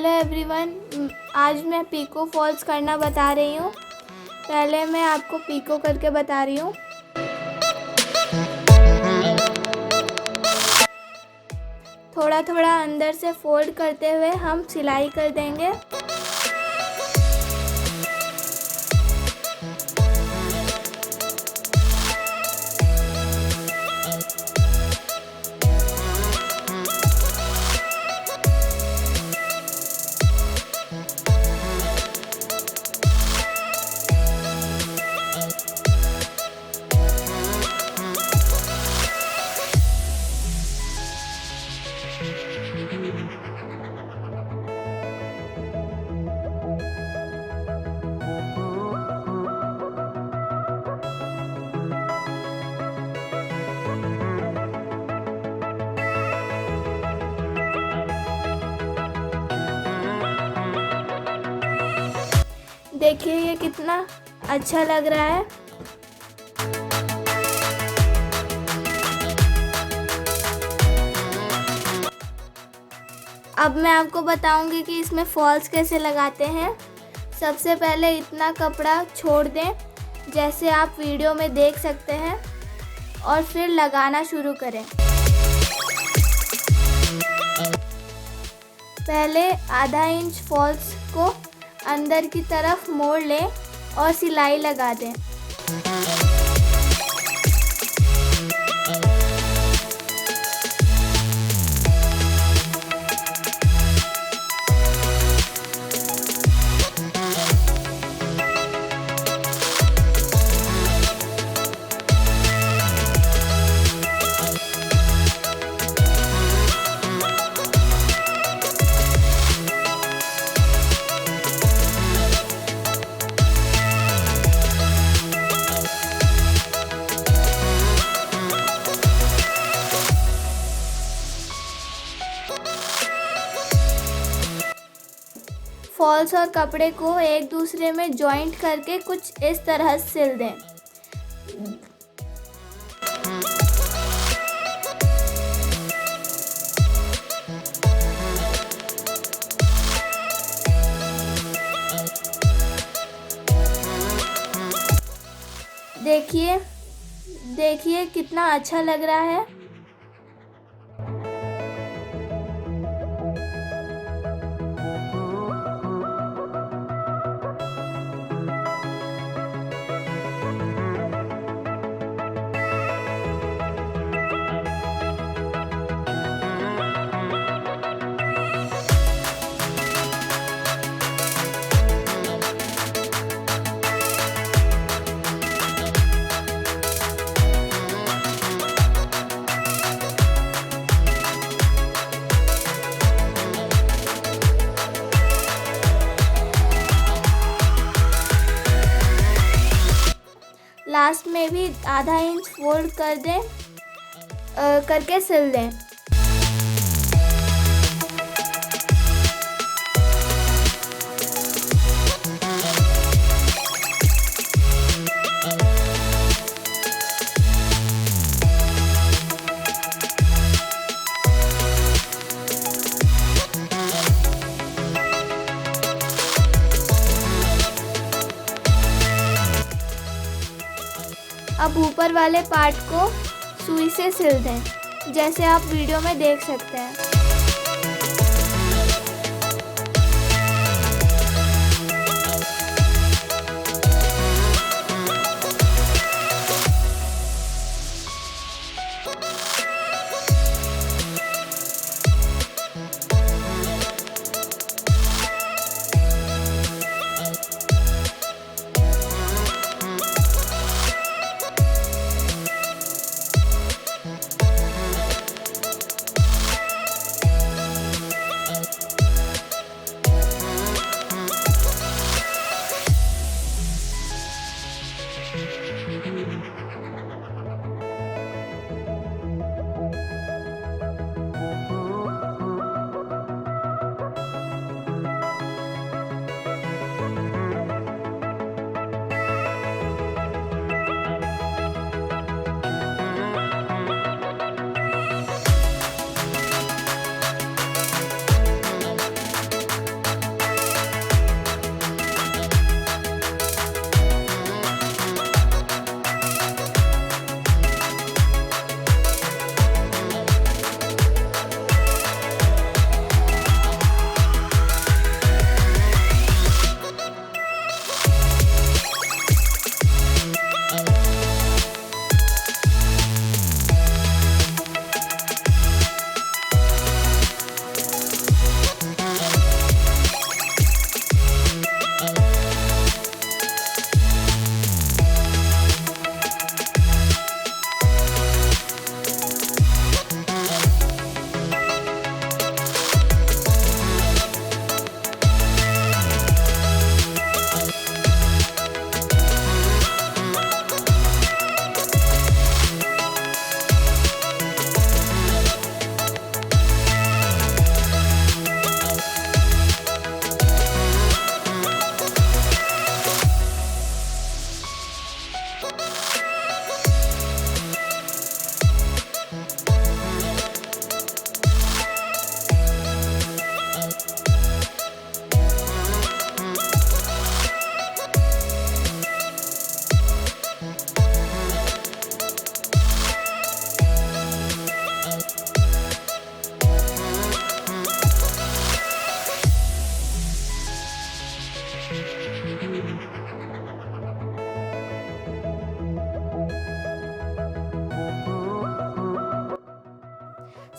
Hello everyone, आज मैं pico false करना बता रही हूँ। पहले मैं आपको पिको करके बता रही हूँ। थोड़ा थोड़ा अंदर से फोल्ड करते हुए हम सिलाई कर देंगे। देखिए ये कितना अच्छा लग रहा है। अब मैं आपको बताऊंगी कि इसमें फॉल्स कैसे लगाते हैं। सबसे पहले इतना कपड़ा छोड़ दें जैसे आप वीडियो में देख सकते हैं और फिर लगाना शुरू करें। पहले आधा इंच फॉल्स को अंदर की तरफ मोड़ लें और सिलाई लगा दें। फॉल्स और कपड़े को एक दूसरे में जॉइंट करके कुछ इस तरह सिल दें। देखिए कितना अच्छा लग रहा है। लास्ट में भी आधा इंच फोल्ड कर दें करके सिल दें। अब ऊपर वाले पार्ट को सुई से सिल दें जैसे आप वीडियो में देख सकते हैं।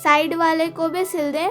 साइड वाले को भी सिल दें।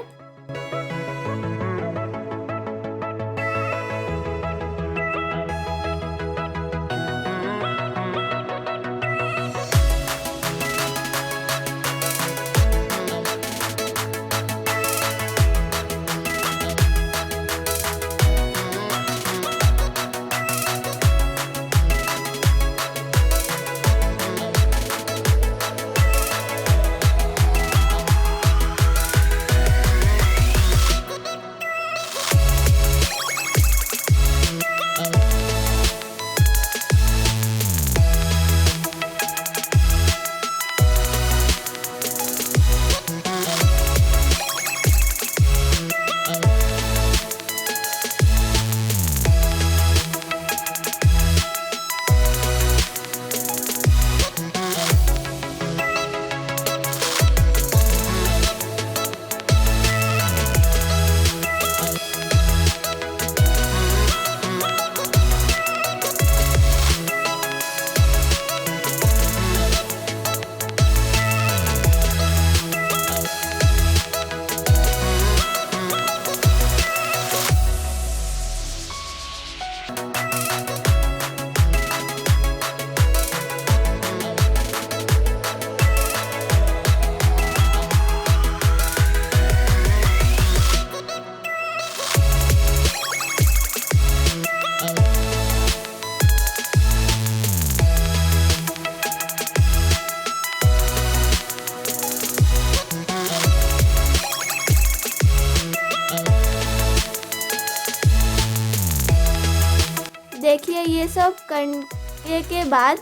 देखिए ये सब करने के बाद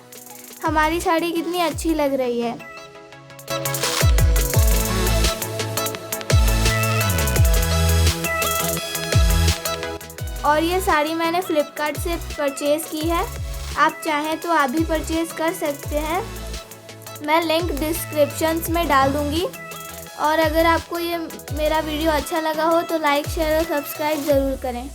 हमारी साड़ी कितनी अच्छी लग रही है। और ये साड़ी मैंने फ्लिपकार्ट से परचेज़ की है, आप चाहें तो आप भी परचेज़ कर सकते हैं। मैं लिंक डिस्क्रिप्शंस में डाल दूँगी। और अगर आपको ये मेरा वीडियो अच्छा लगा हो तो लाइक, शेयर और सब्सक्राइब ज़रूर करें।